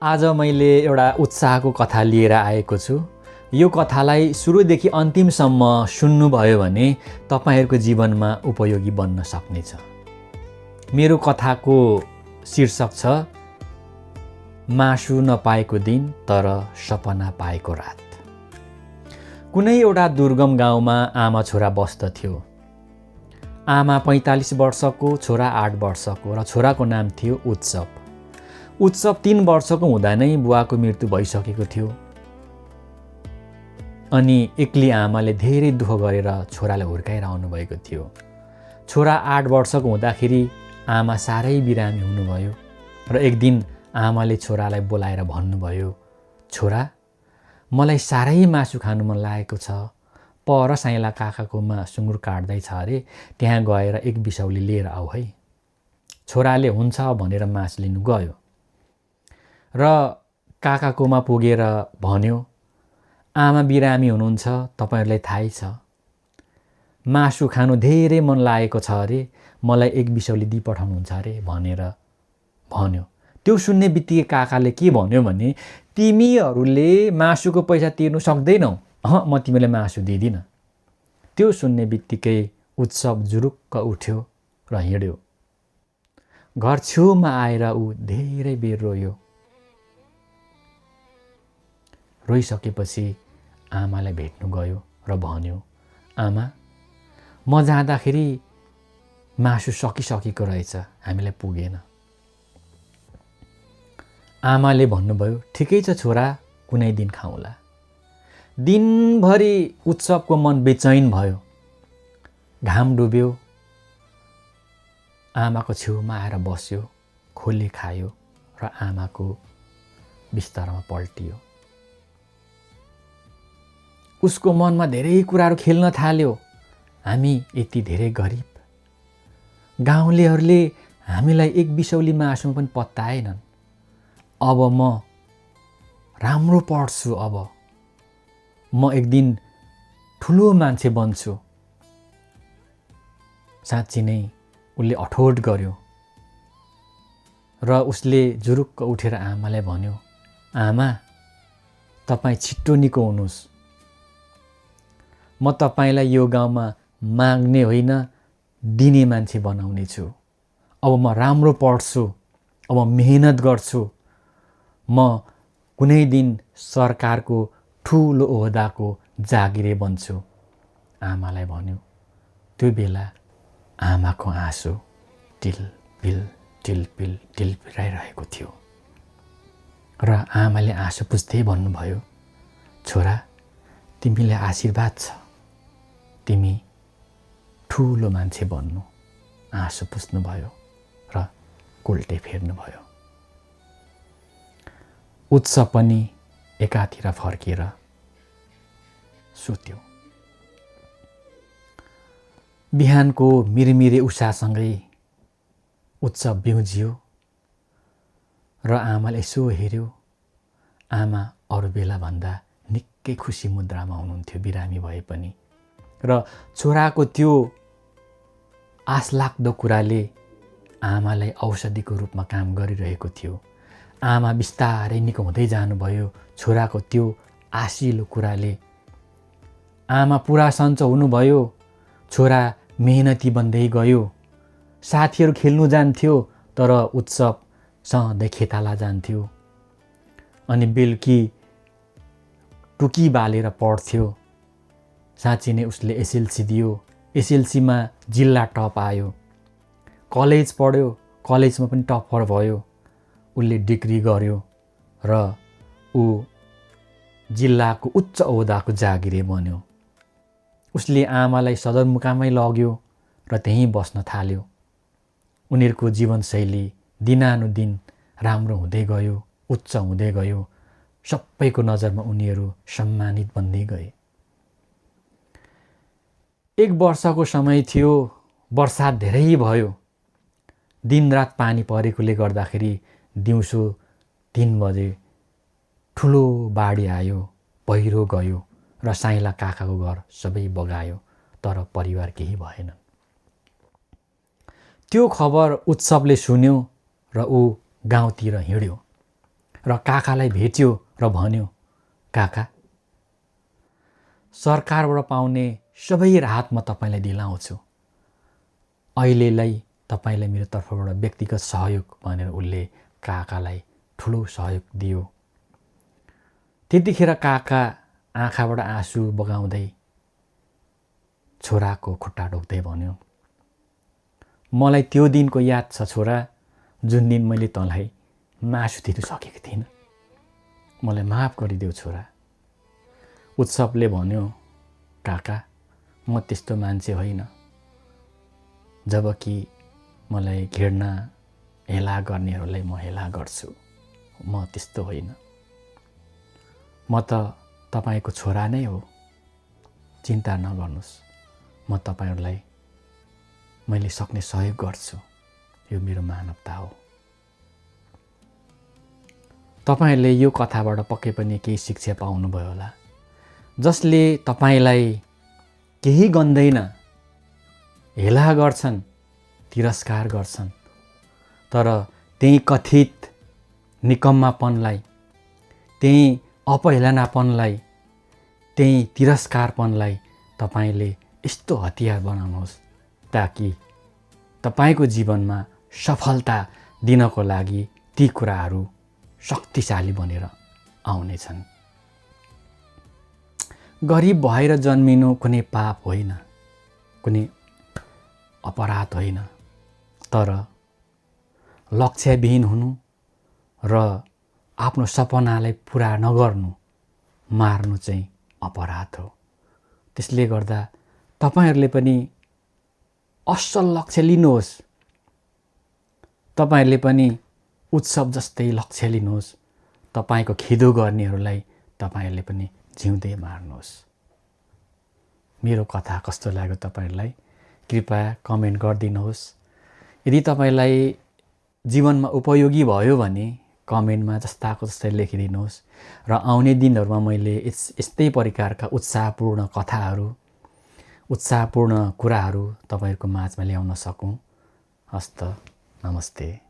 आज मैले एउटा उत्साहको कथा लिएर आएको छु। यो कथालाई सुरुदेखि अन्तिमसम्म सुन्नुभयो भने तपाईहरूको जीवनमा उपयोगी बन्न सक्नेछ। मेरो कथाको शीर्षक छ मासु नपाएको दिन तर सपना पाएको रात। कुनै एउटा दुर्गम गाउँमा आमा छोरा बस्दथ्यो। आमा 45 वर्षको, छोरा 8 वर्षको र छोराको नाम थियो उत्सव। उत्सव 3 वर्षको हुँदा नै बुवाको मृत्यु भइसकेको थियो। अनि एक्ली आमाले धेरै दुःख गरेर छोरालाई हुर्काइरहनु भएको थियो। छोरा 8 वर्षको हुँदाखेरि आमा साह्रै बिरामी हुनुभयो र एक दिन आमाले छोरालाई बोलाएर भन्नुभयो, छोरा, मलाई साह्रै मासु खानु मन लागेको छ। पर साइला काकाकोमा सुँगुर काट्दैछ अरे, त्यहाँ गएर एक बिसौली लिएर आऊ है। छोराले हुन्छ भनेर मासु लिनु गयो र काकाकोमा पुगेर भन्यो, आमा बिरामी हुनुहुन्छ, तपाईहरुलाई थाहै छ। मासु खानु धेरै मन लागेको छ अरे, मलाई एक बिसौली दिइ पठाउनुहुन्छ अरे भनेर भन्यो। त्यो सुन्ने बित्तिकै काकाले के भन्यो भने, तिमीहरूले मासुको पैसा तिर्नु सक्दैनौ, म तिमीलाई मासु दिदिन। त्यो सुन्ने बित्तिकै उत्सव जुरुक्क उठ्यो र हिँड्यो। घर छेउमा आएर ऊ धेरै बेर रोयो। रोइसकेपछि आमालाई भेट्नु गयो र भन्यो, आमा, म जाँदाखेरि मासु सकिसकेको रहेछ, हामीलाई पुगेन। आमाले भन्नुभयो, ठिकै छ छोरा, कुनै दिन खाउँला। दिनभरि उत्सवको मन बेचैन भयो। घाम डुब्यो। आमाको छेउमा आएर बस्यो, खोले खायो र आमाको बिस्तारमा पल्टियो। उसको मनमा धेरै कुराहरू खेल्न थाल्यो। हामी यति धेरै गरिब, गाउँलेहरूले हामीलाई एक बिसौली मासुमा पनि पत्ताएनन्। अब म राम्रो पढ्छु, अब म एक दिन ठुलो मान्छे बन्छु। साँच्ची नै उसले अठोट गर्यो र उसले जुरुक्क उठेर आमालाई भन्यो, आमा, तपाईँ छिट्टो निको हुनुहोस्। म तपाईलाई यो गाउँमा माग्ने होइन, दिने मान्छे बनाउने छु। अब म राम्रो पढ्छु, अब मेहनत गर्छु। म कुनै दिन सरकारको ठुलो ओहदाको जागिरे बन्छु। आमालाई भन्यो। त्यो बेला आमाको आँसु टिलपिल टिलपिल टिलपिलाइरहेको थियो र आमाले आँसु पुछ्दै भन्नुभयो, छोरा, तिमीलाई आशीर्वाद छ, तिमी ठुलो मान्छे बन्नु। आँसु पुछ्नुभयो र उल्टे फेर्नुभयो। उत्सव पनि एकातिर फर्केर सुत्यो। बिहानको मिरमिरे उषासँगै उत्सव बिउजियो र आमाले यसो हेर्यो। आमा अरू बेला भन्दा निकै खुसी मुद्रामा हुनुहुन्थ्यो, बिरामी भए पनि। र छोराको त्यो आशलाग्दो कुराले आमालाई औषधिको रूपमा काम गरिरहेको थियो। आमा बिस्तारै निको हुँदै जानुभयो। छोराको त्यो आशिलो कुराले आमा पुरा सन्चो हुनुभयो। छोरा मेहनती बन्दै गयो। साथीहरू खेल्नु जान्थ्यो, तर उत्सव सधैँ खेताला जान्थ्यो। अनि बेलुकी टुकी बालेर पढ्थ्यो। साँच्ची नै उसले एसएलसी दियो। एसएलसीमा जिल्ला टप आयो। कलेज पढ्यो, कलेजमा पनि टपर भयो। उसले डिग्री गर्यो र ऊ जिल्लाको उच्च ओहदाको जागिरे बन्यो। उसले आमालाई सदरमुकामै लग्यो र त्यहीँ बस्न थाल्यो। उनीहरूको जीवनशैली दिनानुदिन राम्रो हुँदै गयो, उच्च हुँदै गयो। सबैको नजरमा उनीहरू सम्मानित बन्दै गए। 1 वर्षको समय थियो। वर्षा धेरै भयो। दिनरात पानी परेकोले गर्दाखेरि दिउँसो 3 बजे ठुलो बाढी आयो, पहिरो गयो र साइला काकाको घर सबै बगायो, तर परिवार केही भएन। त्यो खबर उत्सवले सुन्यो र ऊ गाउँतिर हिँड्यो। र काकालाई भेट्यो र भन्यो, काका, सरकारबाट पाउने सबै राहत म तपाईँलाई दिलाउँछु, अहिलेलाई तपाईँलाई मेरो तर्फबाट व्यक्तिगत सहयोग भनेर उसले काकालाई ठुलो सहयोग दियो। त्यतिखेर काका आँखाबाट आँसु बगाउँदै छोराको खुट्टा ढोक्दै भन्यो, मलाई त्यो दिनको याद छ छोरा, जुन दिन मैले तँलाई मासु दिनु सकेको थिइनँ, मलाई माफ गरिदेऊ छोरा। उत्सवले भन्यो, काका, म त्यस्तो मान्छे होइन, जबकि मलाई घृणा हेला गर्नेहरूलाई म हेला गर्छु, म त्यस्तो होइन, म त तपाईँको छोरा नै हो, चिन्ता नगर्नुहोस्, म तपाईँहरूलाई मैले सक्ने सहयोग गर्छु, यो मेरो मानवता हो। तपाईँहरूले यो कथाबाट पक्कै पनि केही शिक्षा पाउनुभयो होला। जसले तपाईँलाई केही गन्दैन, हेला गर्छन्, तिरस्कार गर्छन्, तर त्यही कथित निकम्मापनलाई, त्यही अपहेलनापनलाई, त्यही तिरस्कारपनलाई तपाईँले यस्तो हतियार बनाउनुहोस् ताकि तपाईँको जीवनमा सफलता दिनको लागि ती कुराहरू शक्तिशाली बनेर आउनेछन्। गरिब भएर जन्मिनु कुनै पाप होइन, कुनै अपराध होइन, तर लक्ष्यविहीन हुनु र आफ्नो सपनालाई पुरा नगर्नु, मार्नु चाहिँ अपराध हो। त्यसले गर्दा तपाईहरूले पनि असल लक्ष्य लिनुहोस्, तपाईहरूले पनि उत्सव जस्तै लक्ष्य लिनुहोस्, तपाईँको खिदो गर्नेहरूलाई तपाईँहरूले पनि जिउँदै मार्नुहोस्। मेरो कथा कस्तो लाग्यो तपाईँहरूलाई कृपया कमेन्ट गरिदिनुहोस्। यदि तपाईँलाई जीवनमा उपयोगी भयो भने कमेन्टमा जस्ताको जस्तै लेखिदिनुहोस् र आउने दिनहरूमा मैले यस्तै प्रकारका उत्साहपूर्ण कथाहरू, उत्साहपूर्ण कुराहरू तपाईँहरूको माझमा ल्याउन सकौँ। हस्त, नमस्ते।